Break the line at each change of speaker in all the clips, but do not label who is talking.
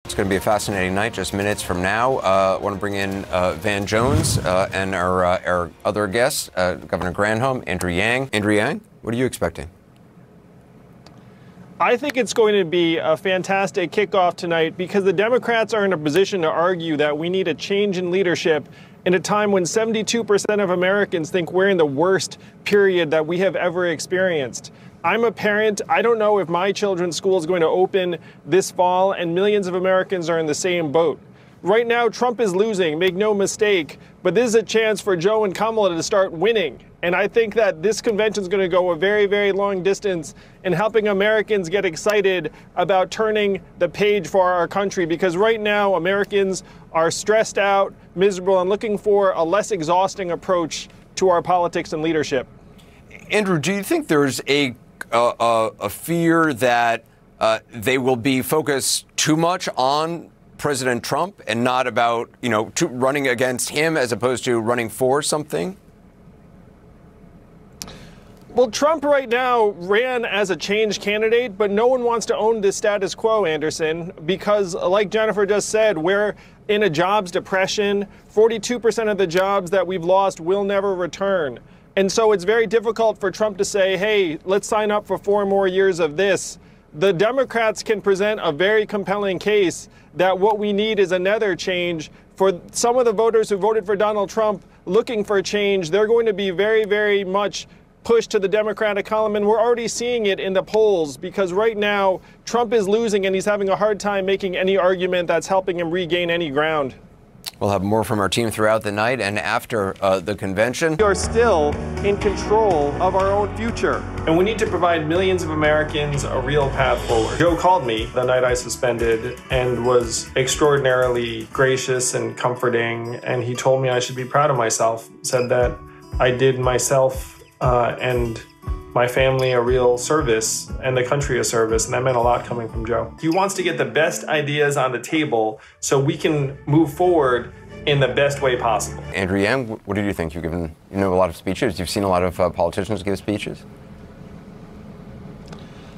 It's going to be a fascinating night just minutes from now. I want to bring in Van Jones and our other guest, Governor Granholm, Andrew Yang. Andrew Yang, what are you expecting?
I think it's going to be a fantastic kickoff tonight because the Democrats are in a position to argue that we need a change in leadership in a time when 72% of Americans think we're in the worst period that we have ever experienced. I'm a parent. I don't know if my children's school is going to open this fall, and millions of Americans are in the same boat. Right now, Trump is losing, make no mistake, but this is a chance for Joe and Kamala to start winning. And I think that this convention is going to go a very, very long distance in helping Americans get excited about turning the page for our country, because right now Americans are stressed out, miserable, and looking for a less exhausting approach to our politics and leadership.
Andrew, do you think there's a fear that they will be focused too much on President Trump and not about, running against him as opposed to running for something?
Well, Trump right now ran as a change candidate, but no one wants to own the status quo, Anderson, because like Jennifer just said, we're in a jobs depression. 42% of the jobs that we've lost will never return. And so it's very difficult for Trump to say, hey, let's sign up for 4 more years of this. The Democrats can present a very compelling case that what we need is another change. For some of the voters who voted for Donald Trump looking for change, they're going to be very, very much pushed to the Democratic column, and we're already seeing it in the polls, because right now Trump is losing and he's having a hard time making any argument that's helping him regain any ground.
We'll have more from our team throughout the night and after the convention.
We are still in control of our own future, and we need to provide millions of Americans a real path forward. Joe called me the night I suspended and was extraordinarily gracious and comforting, and he told me I should be proud of myself, said that I did myself and my family a real service and the country a service, and that meant a lot coming from Joe. He wants to get the best ideas on the table so we can move forward in the best way possible.
Andrew Yang, what did you think? You know a lot of speeches. You've seen a lot of politicians give speeches.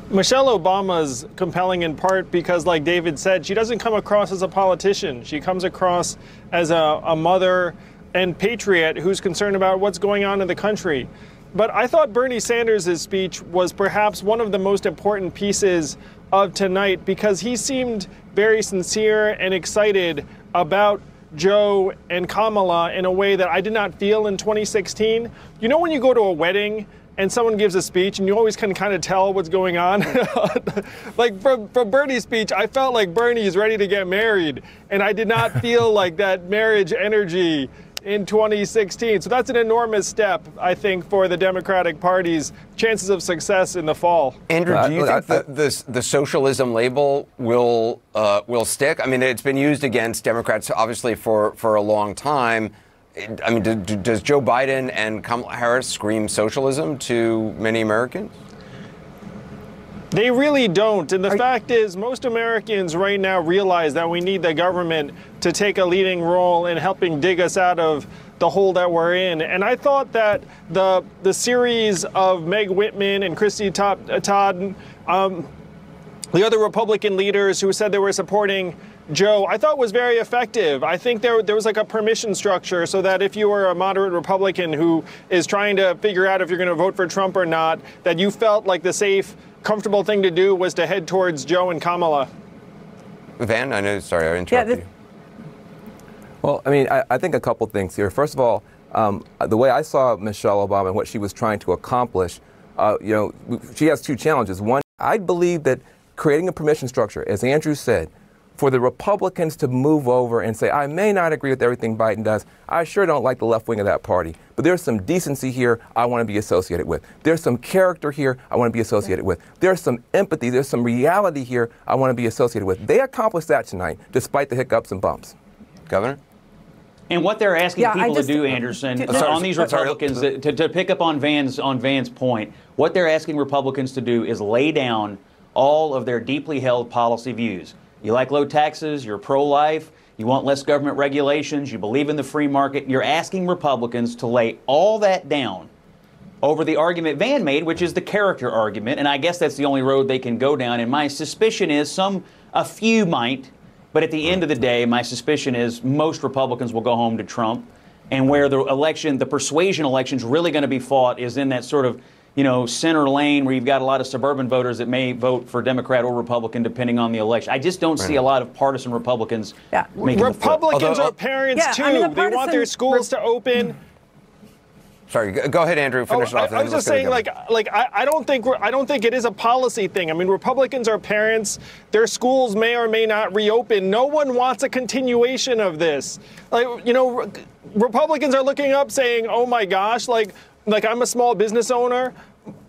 Michelle Obama's compelling in part because, like David said, she doesn't come across as a politician. She comes across as a mother and patriot who's concerned about what's going on in the country. But I thought Bernie Sanders' speech was perhaps one of the most important pieces of tonight, because he seemed very sincere and excited about Joe and Kamala in a way that I did not feel in 2016. You know when you go to a wedding and someone gives a speech and you always can kind of tell what's going on? Like from Bernie's speech, I felt like Bernie is ready to get married, and I did not feel like that marriage energy in 2016. So that's an enormous step, I think, for the Democratic Party's chances of success in the fall.
Andrew, do you think that the socialism label will stick? I mean, it's been used against Democrats, obviously, for a long time. I mean, does Joe Biden and Kamala Harris scream socialism to many Americans?
They really don't. And the fact is, most Americans right now realize that we need the government to take a leading role in helping dig us out of the hole that we're in. And I thought that the series of Meg Whitman and Christy Todd, the other Republican leaders who said they were supporting Joe, I thought was very effective. I think there was like a permission structure so that if you were a moderate Republican who is trying to figure out if you're going to vote for Trump or not, that you felt like the safe, comfortable thing to do was to head towards Joe and Kamala.
Van, I know, sorry, I interrupted you.
Well, I mean, I think a couple things here. First of all, the way I saw Michelle Obama and what she was trying to accomplish, she has 2 challenges. One, I believe that creating a permission structure, as Andrew said, for the Republicans to move over and say, I may not agree with everything Biden does. I sure don't like the left wing of that party. But there's some decency here I want to be associated with. There's some character here I want to be associated with. There's some empathy. There's some reality here I want to be associated with. They accomplished that tonight, despite the hiccups and bumps.
Governor?
And what they're asking people to do, Anderson, on these Republicans, to pick up on Van's point, what they're asking Republicans to do is lay down all of their deeply held policy views. You like low taxes, you're pro-life, you want less government regulations, you believe in the free market. You're asking Republicans to lay all that down over the argument Van made, which is the character argument, and I guess that's the only road they can go down. And my suspicion is a few might, But at the end of the day, my suspicion is most Republicans will go home to Trump. And where the election, the persuasion election is really going to be fought is in that sort of, center lane where you've got a lot of suburban voters that may vote for Democrat or Republican depending on the election. I just don't see a lot of partisan Republicans making
Republicans are parents too. They want their schools to open.
Sorry, go ahead, Andrew. Finish it off.
I was just saying, I don't think it is a policy thing. I mean, Republicans are parents. Their schools may or may not reopen. No one wants a continuation of this. Republicans are looking up, saying, "Oh my gosh, like I'm a small business owner.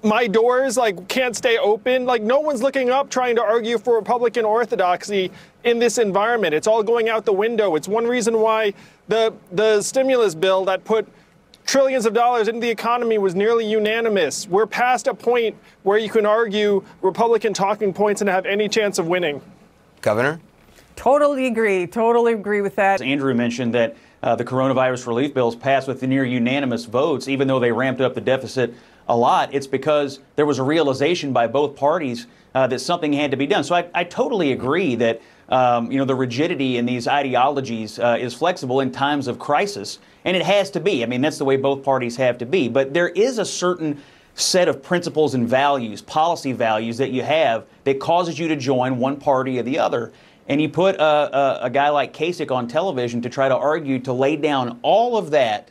My doors can't stay open." No one's looking up trying to argue for Republican orthodoxy in this environment. It's all going out the window. It's one reason why the stimulus bill that put trillions of dollars into the economy was nearly unanimous. We're past a point where you can argue Republican talking points and have any chance of winning.
Governor?
Totally agree with that.
Andrew mentioned that the coronavirus relief bills passed with the near unanimous votes, even though they ramped up the deficit a lot. It's because there was a realization by both parties that something had to be done. So I totally agree that the rigidity in these ideologies is flexible in times of crisis, and it has to be. I mean, that's the way both parties have to be. But there is a certain set of principles and values, policy values that you have that causes you to join one party or the other. And you put a guy like Kasich on television to try to argue to lay down all of that.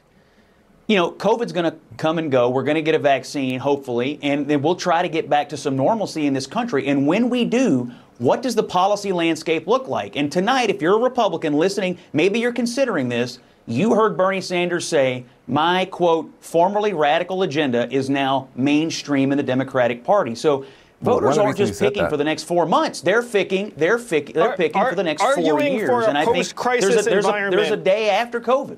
COVID's going to come and go. We're going to get a vaccine, hopefully, and then we'll try to get back to some normalcy in this country. And when we do, what does the policy landscape look like? And tonight, if you're a Republican listening, maybe you're considering this, you heard Bernie Sanders say, my, quote, formerly radical agenda is now mainstream in the Democratic Party. So voters aren't just picking for the next 4 months. They're picking for the next 4 years.
And I think
there's a day after COVID.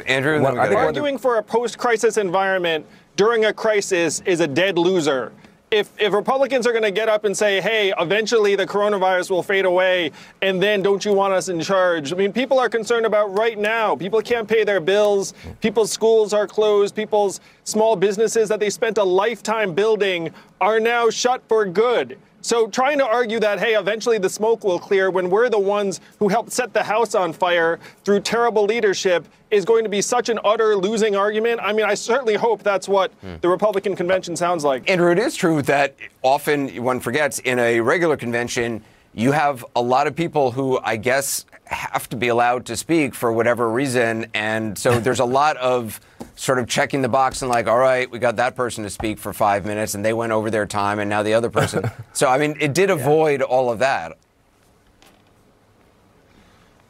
Andrew,
arguing for a post-crisis environment during a crisis is a dead loser. If Republicans are going to get up and say, hey, eventually the coronavirus will fade away, and then don't you want us in charge? I mean, people are concerned about right now. People can't pay their bills. People's schools are closed. People's small businesses that they spent a lifetime building are now shut for good. So trying to argue that, hey, eventually the smoke will clear when we're the ones who helped set the house on fire through terrible leadership is going to be such an utter losing argument. I mean, I certainly hope that's what the Republican convention sounds like.
Andrew, it is true that often one forgets in a regular convention, you have a lot of people who I guess have to be allowed to speak for whatever reason. And so there's a lot of sort of checking the box and all right, we got that person to speak for 5 minutes and they went over their time and now the other person. So, I mean, it did avoid all of that.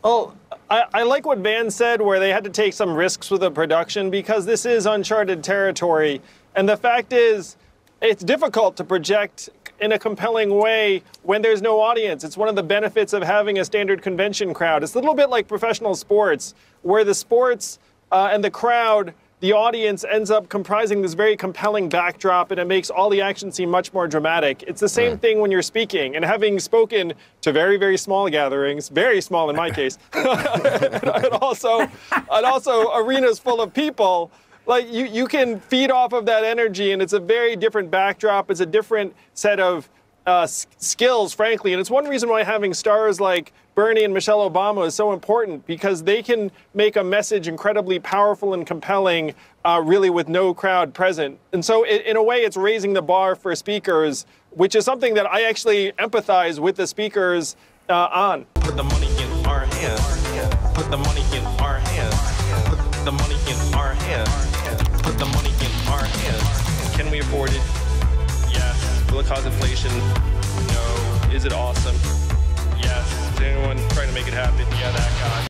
Well, I like what Van said where they had to take some risks with the production because this is uncharted territory. And the fact is, it's difficult to project in a compelling way when there's no audience. It's one of the benefits of having a standard convention crowd. It's a little bit like professional sports, where the sports and the crowd, the audience ends up comprising this very compelling backdrop, and it makes all the action seem much more dramatic. It's the same thing when you're speaking. And having spoken to very, very small gatherings, very small in my case, and also arenas full of people, you can feed off of that energy, and it's a very different backdrop. It's a different set of skills, frankly. And it's one reason why having stars like Bernie and Michelle Obama is so important, because they can make a message incredibly powerful and compelling, really with no crowd present. And so in a way, it's raising the bar for speakers, which is something that I actually empathize with the speakers on.
Put the money in our hands. Put the money in our hands. Put the money in our hands. Put the money in our hands. Can we afford it? Yes. Will it cause inflation? No. Is it awesome? Yes. Is anyone trying to make it happen? Yeah, that guy.